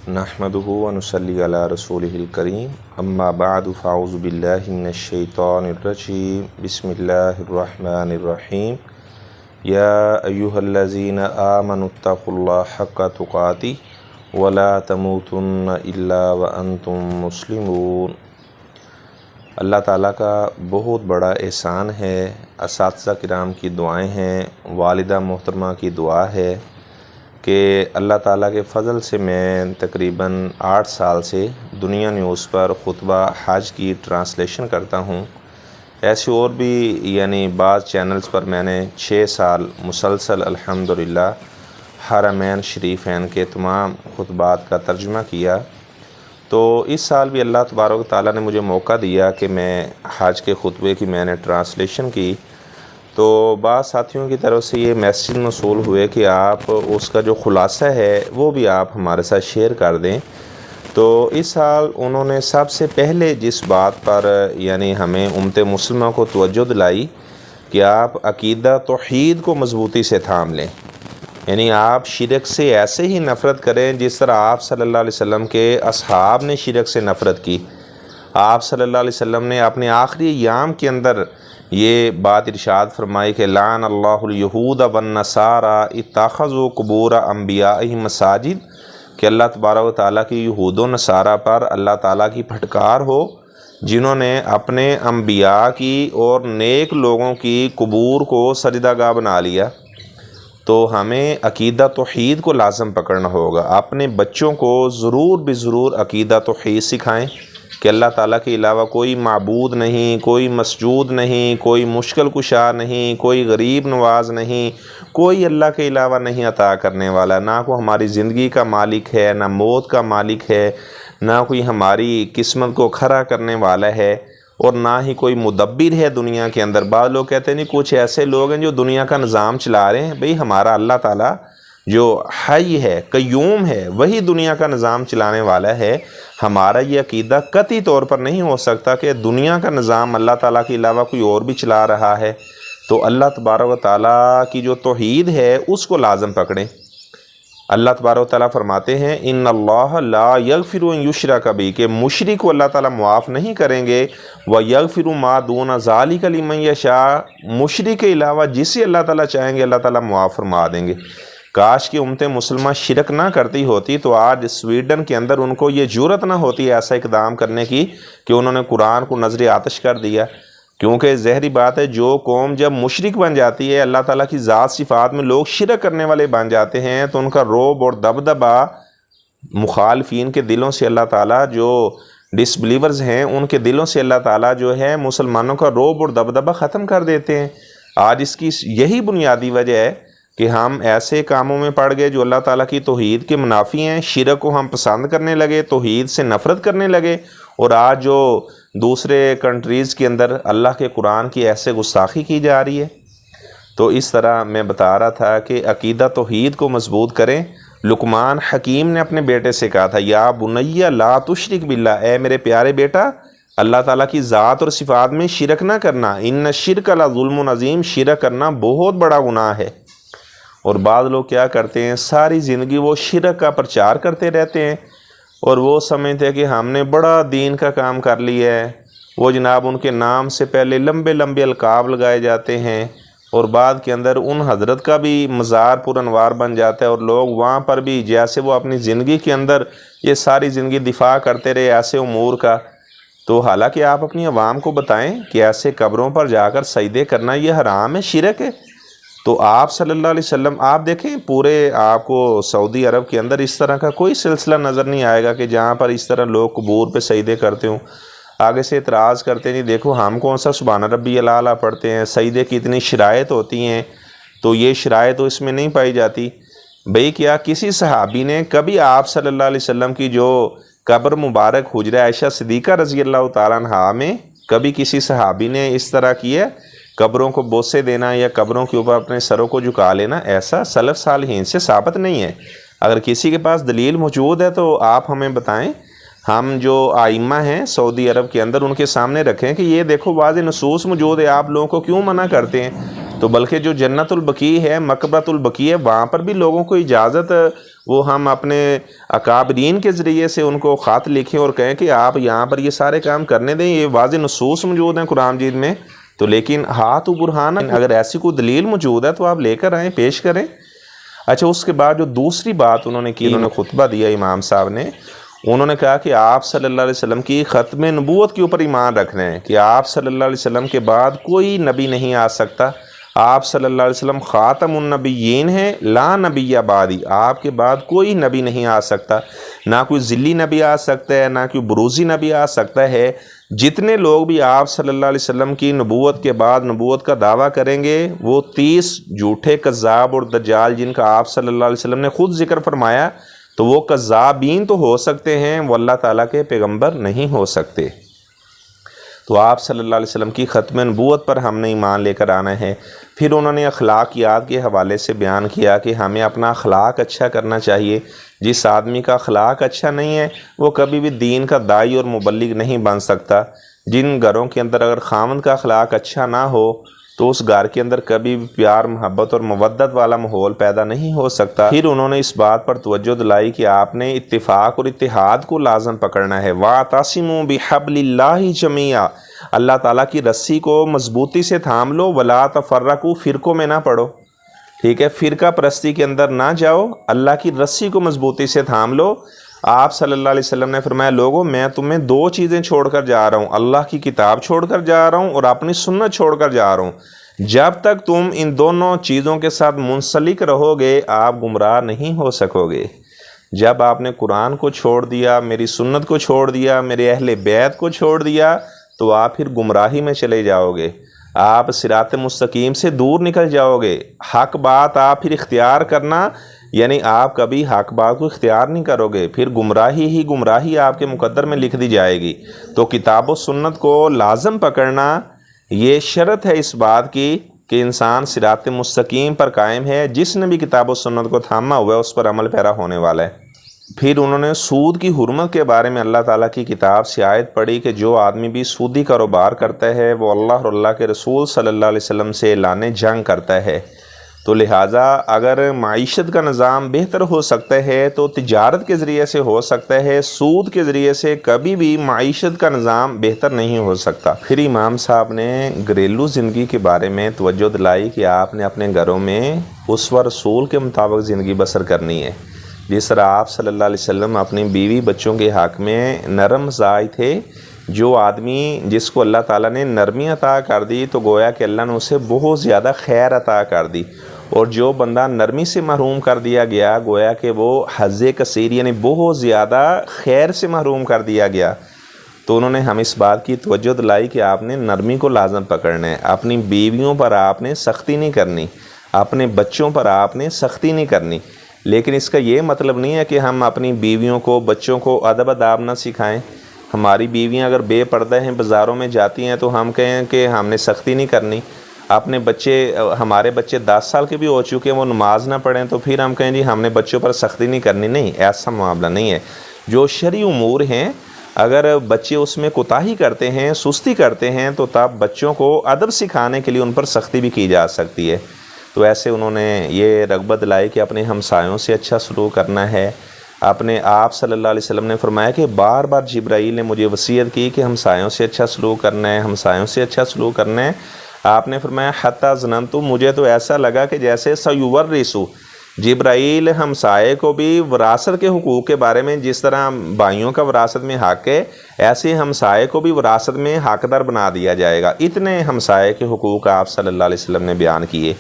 नहमदुहु व नुसल्ली अला रसूलिहिल करीम अम्मा बअद फ़अऊज़ु बिल्लाहि मिनश शैतानिर रजीम बिस्मिल्लाहिर्रहमानिर्रहीम या अय्युहल्लज़ीना आमनुत्तक़ुल्लाह हक़्क़ तुक़ातिह व ला तमूतुन्ना इल्ला व अंतुम मुस्लिमून। अल्लाह ताला का बहुत बड़ा एहसान है, असातिज़ा किराम की दुआएं हैं, वालिदा मोहतरमा की दुआ है कि अल्लाह ताला के फ़ज़ल से मैं तकरीबन 8 साल से दुनिया न्यूज़ पर खुतबा हज की ट्रांसलेशन करता हूँ। ऐसे और भी बाज़ चैनल्स पर मैंने 6 साल मुसलसल अल्हम्दुलिल्लाह हरमैन शरीफ़ैन के तमाम खुतबात का तर्जुमा किया। तो इस साल भी अल्लाह तबारक व तआला ने मुझे मौका दिया कि मैं हज के खुतबे की मैंने ट्रांसलेशन की। तो बाज़ साथियों की तरफ से ये मैसेज मौसूल हुए कि आप उसका जो ख़ुलासा है वो भी आप हमारे साथ शेयर कर दें। तो इस साल उन्होंने सबसे पहले जिस बात पर हमें उम्मत मुस्लिमा को तवज्जो दिलाई कि आप अकीदा तौहीद को मज़बूती से थाम लें, आप शिरक से ऐसे ही नफ़रत करें जिस तरह आप सल्लल्लाहु अलैहि वसल्लम के असहाब ने शिरक से नफ़रत की। आप सल्लल्लाहु अलैहि वसल्लम ने अपने आखिरी अय्याम के अंदर ये बात इरशाद फरमाई कि लान अल्लाहुल यहूद वन नसारा इत्तखज़ू कुबूर अंबियाइहिम मसाजिद, कि अल्लाह तबारक व तआला की यहूद व नसारा पर अल्लाह ताला की फटकार हो जिन्होंने अपने अंबिया की और नेक लोगों की कबूर को सजदागाह बना लिया। तो हमें अकीदा तौहीद को लाज़म पकड़ना होगा। अपने बच्चों को ज़रूर ज़रूर अकीदा तौहीद सिखाएं कि अल्लाह ताला के अलावा कोई माबूद नहीं, कोई मसजूद नहीं, कोई मुश्किल कुशा नहीं, कोई गरीब नवाज नहीं, कोई अल्लाह के अलावा नहीं अता करने वाला, ना कोई हमारी ज़िंदगी का मालिक है, ना मौत का मालिक है, ना कोई हमारी किस्मत को खरा करने वाला है, और ना ही कोई मुदब्बिर है दुनिया के अंदर। बाद लोग कहते हैं नहीं, कुछ ऐसे लोग हैं जो दुनिया का निज़ाम चला रहे हैं। भाई हमारा अल्लाह ताला जो हई है, कय्यूम है, वही दुनिया का निज़ाम चलाने वाला है। हमारा ये अकीदा कतई तौर पर नहीं हो सकता कि दुनिया का निज़ाम अल्लाह ताला के अलावा कोई और भी चला रहा है। तो अल्लाह तबारक व तआला की जो तौहीद है उसको लाज़म पकड़ें। अल्लाह तबारक व तआला फरमाते हैं इन्नल्लाह ला यगफिरु अन युशरक बिही, कि मुशरिक को अल्लाह ताला मुआफ़ नहीं करेंगे। व यगफिरु मा दून ज़ालिका लिमन यशा, मुशरिक के अलावा जिसे अल्लाह ताला चाहेंगे अल्लाह ताला मुआफ़ फरमा देंगे। काश कि उम्मत मुसलमा शिरक ना करती होती तो आज स्वीडन के अंदर उनको ये जुर्रत ना होती ऐसा इक़दाम करने की कि उन्होंने कुरान को नज़र आतिश कर दिया। क्योंकि ज़हरी बात है, जो कौम जब मुशरिक बन जाती है, अल्लाह ताला की ज़ात सिफ़ात में लोग शिरक करने वाले बन जाते हैं, तो उनका रोब और दबदबा मुखालफीन के दिलों से अल्लाह ताला, जो डिसबिलीवर्स हैं उनके दिलों से अल्लाह ताला जो है मुसलमानों का रोब और दबदबा ख़त्म कर देते हैं। आज इसकी यही बुनियादी वजह है कि हम ऐसे कामों में पड़ गए जो अल्लाह ताला की तौहीद के मुनाफी हैं। शिरक को हम पसंद करने लगे, तौहीद से नफ़रत करने लगे, और आज जो दूसरे कंट्रीज़ के अंदर अल्लाह के कुरान की ऐसे गुस्ताखी की जा रही है। तो इस तरह मैं बता रहा था कि अकीदा तौहीद को मजबूत करें। लुकमान हकीम ने अपने बेटे से कहा था, या बुनैया ला तुशरिक बिल्लाह, ए मेरे प्यारे बेटा अल्लाह ताला की ज़ात और सिफ़ात में शिरक ना करना। इन्न शिरक ला ज़ुल्मुन अज़ीम, शिरक करना बहुत बड़ा गुनाह है। और बाद लोग क्या करते हैं, सारी ज़िंदगी वो शिरक का प्रचार करते रहते हैं और वो समझते हैं कि हमने बड़ा दीन का काम कर लिया है। वो जनाब उनके नाम से पहले लंबे लंबे अलकाब लगाए जाते हैं और बाद के अंदर उन हज़रत का भी मज़ार पुरनवार बन जाता है, और लोग वहाँ पर भी जैसे वो अपनी ज़िंदगी के अंदर ये सारी ज़िंदगी दिफा करते रहे ऐसे उमूर का। तो हालांकि आप अपनी आवाम को बताएं कि ऐसे कब्रों पर जाकर सजदे करना ये हराम है, शिरक है। तो आप सल्लल्लाहु अलैहि वसल्लम, आप देखें पूरे आपको सऊदी अरब के अंदर इस तरह का कोई सिलसिला नज़र नहीं आएगा कि जहाँ पर इस तरह लोग कबूर पे सजदे करते हों। आगे से इतराज़ करते नहीं, देखो हम कौन सा सुभान रब्बियल आला पढ़ते हैं, सजदे की इतनी शराइत होती हैं, तो ये शराइत तो इसमें नहीं पाई जाती। भाई क्या किसी सहाबी ने कभी आप सल्लल्लाहु अलैहि वसल्लम की जो कब्र मुबारक हुजरा आयशा सिद्दीक़ा रज़ी अल्लाह तआला अन्हा में कभी किसी सहाबी ने इस तरह किया, कब्रों को बोसे देना या कब्रों के ऊपर अपने सरों को झुका लेना? ऐसा सलफ़ सालिहीन से साबित नहीं है। अगर किसी के पास दलील मौजूद है तो आप हमें बताएं। ہم جو آئمہ ہیں سعودی عرب کے اندر ان کے سامنے رکھیں کہ یہ دیکھو واضح نصوص موجود ہے، آپ لوگوں کو کیوں منع کرتے ہیں؟ تو بلکہ جو جنت البقیع ہے، مقبرۃ البقیع ہے، وہاں پر بھی لوگوں کو اجازت، وہ ہم اپنے اکابرین کے ذریعے سے ان کو خط لکھیں اور کہیں کہ آپ یہاں پر یہ سارے کام کرنے دیں، یہ واضح نصوص موجود ہیں قرآن مجید میں۔ تو لیکن ہاتھ و برہان، اگر ایسی کوئی دلیل موجود ہے تو آپ لے کر آئیں، پیش کریں۔ اچھا، اس کے بعد جو دوسری بات انہوں نے کی، انہوں نے خطبہ دیا امام صاحب نے، انہوں نے کہا کہ آپ صلی اللہ علیہ وسلم کی ختم نبوت کے اوپر ایمان رکھنا ہے کہ آپ صلی اللہ علیہ وسلم کے بعد کوئی نبی نہیں آ سکتا، آپ صلی اللہ علیہ وسلم خاتم النبیین ہیں، لا نبی بعدی، آپ کے بعد کوئی نبی نہیں آ سکتا، نہ کوئی ذلی نبی آ سکتا ہے، نہ کوئی بروزی نبی آ سکتا ہے۔ جتنے لوگ بھی آپ صلی اللہ علیہ وسلم کی نبوت کے بعد نبوت کا دعویٰ کریں گے، وہ 30 جھوٹے کذاب اور دجال جن کا آپ صلی اللہ علیہ وسلم نے خود ذکر فرمایا، تو وہ کذابین تو ہو سکتے ہیں، وہ اللہ تعالیٰ کے پیغمبر نہیں ہو سکتے۔ تو آپ صلی اللہ علیہ وسلم کی ختم نبوت پر ہم نے ایمان لے کر آنا ہے۔ پھر انہوں نے اخلاقیات کے حوالے سے بیان کیا کہ ہمیں اپنا اخلاق اچھا کرنا چاہیے۔ جس آدمی کا اخلاق اچھا نہیں ہے وہ کبھی بھی دین کا داعی اور مبلغ نہیں بن سکتا۔ جن گھروں کے اندر اگر خاوند کا اخلاق اچھا نہ ہو تو اس گھر کے اندر کبھی بھی پیار، محبت اور مودت والا ماحول پیدا نہیں ہو سکتا۔ پھر انہوں نے اس بات پر توجہ دلائی کہ آپ نے اتفاق اور اتحاد کو لازم پکڑنا ہے۔ وَاعْتَصِمُوا بِحَبْلِ اللَّهِ جَمِيعًا، اللہ تعالیٰ کی رسی کو مضبوطی سے تھام لو، وَلَا تَفَرَّقُوا، فرقوں میں نہ پڑو، ٹھیک ہے، فرقہ پرستی کے اندر نہ جاؤ، اللہ کی رسی کو مضبوطی سے تھام لو۔ آپ صلی اللہ علیہ وسلم نے فرمایا، لوگوں میں تمہیں 2 چیزیں چھوڑ کر جا رہا ہوں، اللہ کی کتاب چھوڑ کر جا رہا ہوں اور اپنی سنت چھوڑ کر جا رہا ہوں۔ جب تک تم ان دونوں چیزوں کے ساتھ منسلک رہو گے آپ گمراہ نہیں ہو سکو گے۔ جب آپ نے قرآن کو چھوڑ دیا، میری سنت کو چھوڑ دیا، میرے اہل بیت کو چھوڑ دیا، تو آپ پھر گمراہی میں چلے جاؤ گے، آپ صراط مستقیم سے دور نکل جاؤ گے۔ حق بات آپ پھر اختیار کرنا، یعنی آپ کبھی حق بات کو اختیار نہیں کرو گے، پھر گمراہی ہی گمراہی آپ کے مقدر میں لکھ دی جائے گی۔ تو کتاب و سنت کو لازم پکڑنا یہ شرط ہے اس بات کی کہ انسان صراط مستقیم پر قائم ہے، جس نے بھی کتاب و سنت کو تھاما ہوا ہے اس پر عمل پیرا ہونے والا ہے۔ پھر انہوں نے سود کی حرمت کے بارے میں اللہ تعالیٰ کی کتاب سے آیت پڑھی کہ جو آدمی بھی سودی کاروبار کرتا ہے وہ اللہ اور اللہ کے رسول صلی اللہ علیہ وسلم سے اعلان جنگ کرتا ہے۔ تو لہٰذا اگر معیشت کا نظام بہتر ہو سکتا ہے تو تجارت کے ذریعے سے ہو سکتا ہے، سود کے ذریعے سے کبھی بھی معیشت کا نظام بہتر نہیں ہو سکتا۔ پھر امام صاحب نے گھریلو زندگی کے بارے میں توجہ دلائی کہ آپ نے اپنے گھروں میں اسوہ رسول کے مطابق زندگی بسر کرنی ہے۔ جس طرح آپ صلی اللہ علیہ وسلم اپنی بیوی بچوں کے حق میں نرم مزاج تھے، جو آدمی جس کو اللہ تعالیٰ نے نرمی عطا کر دی تو گویا کہ اللہ نے اسے بہت زیادہ خیر عطا کر دی، اور جو بندہ نرمی سے محروم کر دیا گیا گویا کہ وہ حظ کثیر یعنی بہت زیادہ خیر سے محروم کر دیا گیا۔ تو انہوں نے ہم اس بات کی توجہ دلائی کہ آپ نے نرمی کو لازم پکڑنا ہے، اپنی بیویوں پر آپ نے سختی نہیں کرنی، اپنے بچوں پر آپ نے سختی نہیں کرنی۔ لیکن اس کا یہ مطلب نہیں ہے کہ ہم اپنی بیویوں کو بچوں کو ادب آداب نہ سکھائیں۔ ہماری بیویاں اگر بے پردہ ہیں، بازاروں میں جاتی ہیں، تو ہم کہیں کہ ہم نے سختی نہیں کرنی۔ اپنے بچے، ہمارے بچے 10 سال کے بھی ہو چکے ہیں، وہ نماز نہ پڑھیں تو پھر ہم کہیں جی ہم نے بچوں پر سختی نہیں کرنی۔ نہیں، ایسا معاملہ نہیں ہے۔ جو شرعی امور ہیں اگر بچے اس میں کوتاہی کرتے ہیں، سستی کرتے ہیں، تو تب بچوں کو ادب سکھانے کے لیے ان پر سختی بھی کی جا سکتی ہے۔ تو ایسے انہوں نے یہ رغبت دلائی کہ اپنے ہمسایوں سے اچھا سلوک کرنا ہے۔ اپنے آپ صلی اللہ علیہ وسلم نے فرمایا کہ بار بار جبرائیل نے مجھے وصیت کی کہ ہمسایوں سے اچھا سلوک کرنا ہے، ہمسایوں سے اچھا سلوک کرنا ہے۔ آپ نے فرمایا حتی ظننت، مجھے تو ایسا لگا کہ جیسے سیورث، جبرائیل ہمسائے کو بھی وراثت کے حقوق کے بارے میں جس طرح بھائیوں کا وراثت میں حق ہے، ایسے ہمسائے کو بھی وراثت میں حقدار بنا دیا جائے گا۔ اتنے ہمسائے کے حقوق آپ صلی اللہ علیہ وسلم نے بیان کیے۔